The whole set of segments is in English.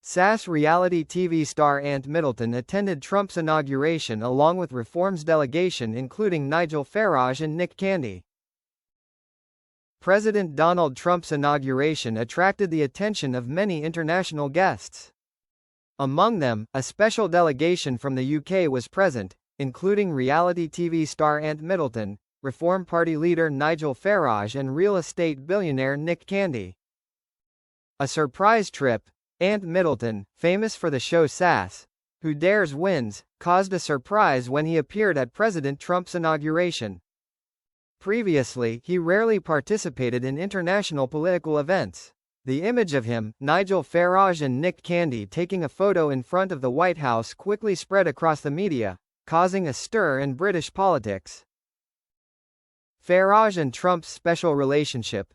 SAS reality TV star Ant Middleton attended Trump's inauguration along with Reform's delegation including Nigel Farage and Nick Candy. President Donald Trump's inauguration attracted the attention of many international guests. Among them, a special delegation from the UK was present, including reality TV star Ant Middleton, Reform Party leader Nigel Farage and real estate billionaire Nick Candy. A surprise trip. Ant Middleton, famous for the show SAS, Who Dares Wins, caused a surprise when he appeared at President Trump's inauguration. Previously, he rarely participated in international political events. The image of him, Nigel Farage and Nick Candy taking a photo in front of the White House quickly spread across the media, causing a stir in British politics. Farage and Trump's special relationship.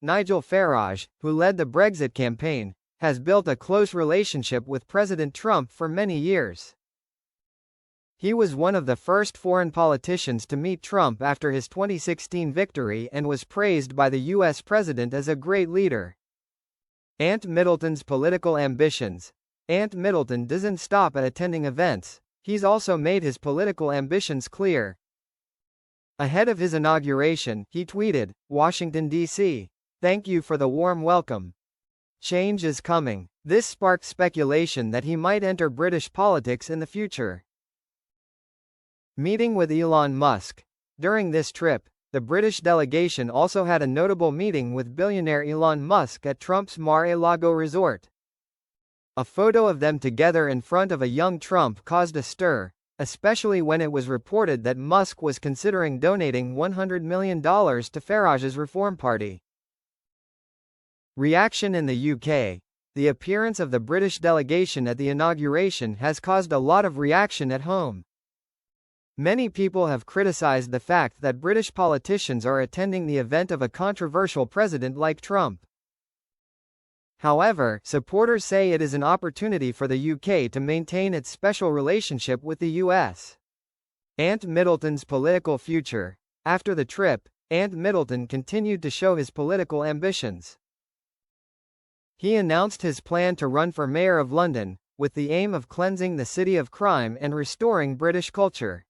Nigel Farage, who led the Brexit campaign, has built a close relationship with President Trump for many years. He was one of the first foreign politicians to meet Trump after his 2016 victory and was praised by the U.S. president as a great leader. Ant Middleton's political ambitions. Ant Middleton doesn't stop at attending events, he's also made his political ambitions clear. Ahead of his inauguration, he tweeted, "Washington, D.C. Thank you for the warm welcome. Change is coming." This sparked speculation that he might enter British politics in the future. Meeting with Elon Musk. During this trip, the British delegation also had a notable meeting with billionaire Elon Musk at Trump's Mar-a-Lago resort. A photo of them together in front of a young Trump caused a stir, especially when it was reported that Musk was considering donating $100 million to Farage's Reform Party. Reaction in the UK. The appearance of the British delegation at the inauguration has caused a lot of reaction at home. Many people have criticized the fact that British politicians are attending the event of a controversial president like Trump. However, supporters say it is an opportunity for the UK to maintain its special relationship with the US. Ant Middleton's political future. After the trip, Ant Middleton continued to show his political ambitions. He announced his plan to run for Mayor of London, with the aim of cleansing the city of crime and restoring British culture.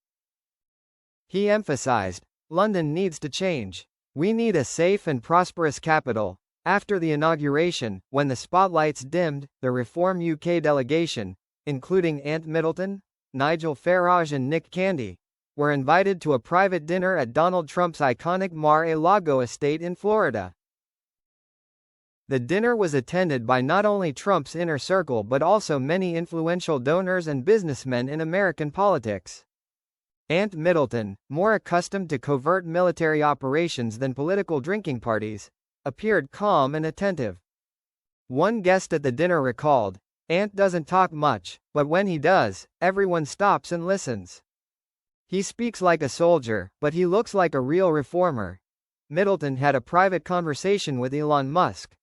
He emphasized, "London needs to change. We need a safe and prosperous capital." After the inauguration, when the spotlights dimmed, the Reform UK delegation, including Ant Middleton, Nigel Farage and Nick Candy, were invited to a private dinner at Donald Trump's iconic Mar-a-Lago estate in Florida. The dinner was attended by not only Trump's inner circle but also many influential donors and businessmen in American politics. Ant Middleton, more accustomed to covert military operations than political drinking parties, appeared calm and attentive. One guest at the dinner recalled, "Ant doesn't talk much, but when he does, everyone stops and listens. He speaks like a soldier, but he looks like a real reformer." Middleton had a private conversation with Elon Musk,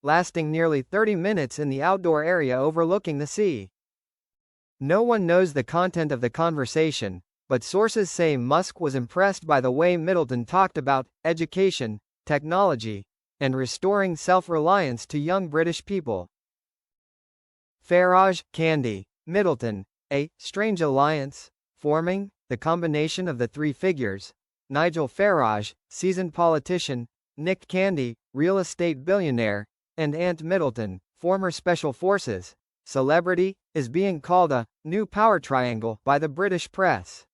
lasting nearly 30 minutes in the outdoor area overlooking the sea. No one knows the content of the conversation, but sources say Musk was impressed by the way Middleton talked about education, technology, and restoring self-reliance to young British people. Farage, Candy, Middleton, a strange alliance forming. The combination of the three figures, Nigel Farage, seasoned politician, Nick Candy, real estate billionaire, and Ant Middleton, former special forces celebrity, is being called a new power triangle by the British press.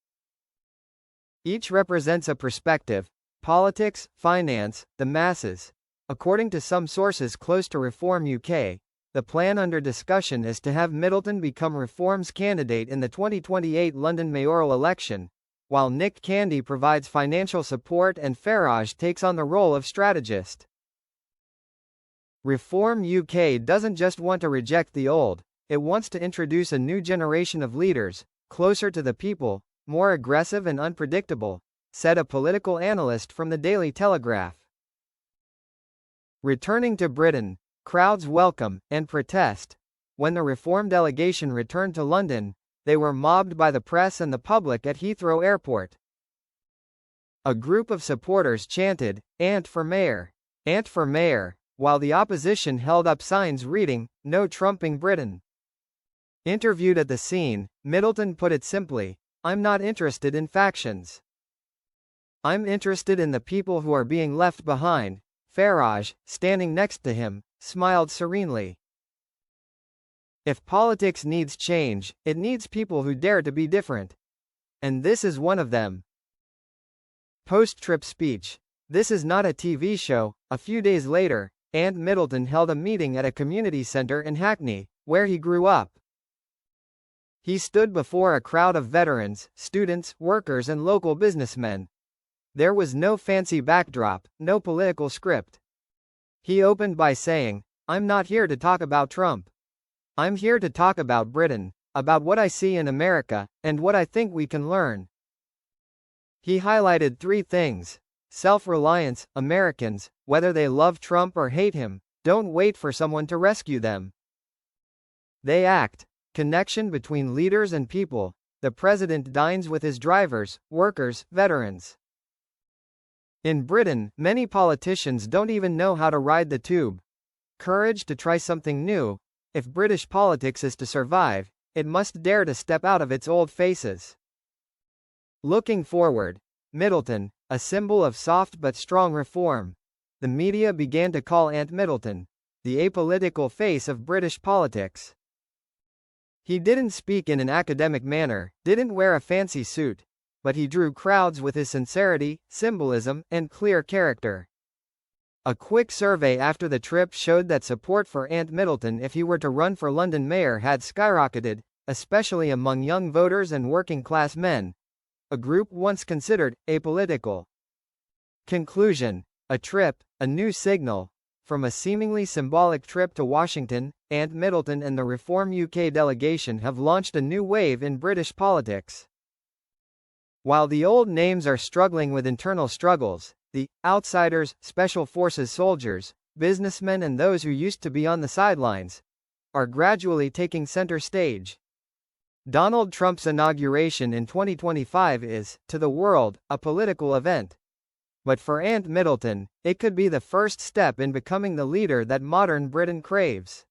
Each represents a perspective: politics, finance, the masses. According to some sources close to Reform UK, the plan under discussion is to have Middleton become Reform's candidate in the 2028 London mayoral election, while Nick Candy provides financial support and Farage takes on the role of strategist. Reform UK doesn't just want to reject the old, it wants to introduce a new generation of leaders, closer to the people, more aggressive and unpredictable, said a political analyst from the Daily Telegraph. Returning to Britain, crowds welcome and protest. When the Reform delegation returned to London, they were mobbed by the press and the public at Heathrow Airport. A group of supporters chanted, "Ant for Mayor! Ant for Mayor!" while the opposition held up signs reading, "No trumping Britain." Interviewed at the scene, Middleton put it simply, "I'm not interested in factions. I'm interested in the people who are being left behind." Farage, standing next to him, smiled serenely. If politics needs change, it needs people who dare to be different. And this is one of them. Post-trip speech. This is not a TV show. A few days later, Ant Middleton held a meeting at a community center in Hackney, where he grew up. He stood before a crowd of veterans, students, workers and local businessmen. There was no fancy backdrop, no political script. He opened by saying, "I'm not here to talk about Trump. I'm here to talk about Britain, about what I see in America, and what I think we can learn." He highlighted three things. Self-reliance. Americans, whether they love Trump or hate him, don't wait for someone to rescue them. They act. Connection between leaders and people. The president dines with his drivers, workers, veterans. In Britain, many politicians don't even know how to ride the tube. Courage to try something new. If British politics is to survive, it must dare to step out of its old faces. Looking forward. Middleton, a symbol of soft but strong reform. The media began to call Ant Middleton the apolitical face of British politics. He didn't speak in an academic manner, didn't wear a fancy suit, but he drew crowds with his sincerity, symbolism, and clear character. A quick survey after the trip showed that support for Ant Middleton if he were to run for London mayor had skyrocketed, especially among young voters and working-class men, a group once considered apolitical. Conclusion. A trip, a new signal. From a seemingly symbolic trip to Washington, Ant Middleton and the Reform UK delegation have launched a new wave in British politics. While the old names are struggling with internal struggles, the outsiders, special forces soldiers, businessmen and those who used to be on the sidelines are gradually taking center stage. Donald Trump's inauguration in 2025 is, to the world, a political event. But for Ant Middleton, it could be the first step in becoming the leader that modern Britain craves.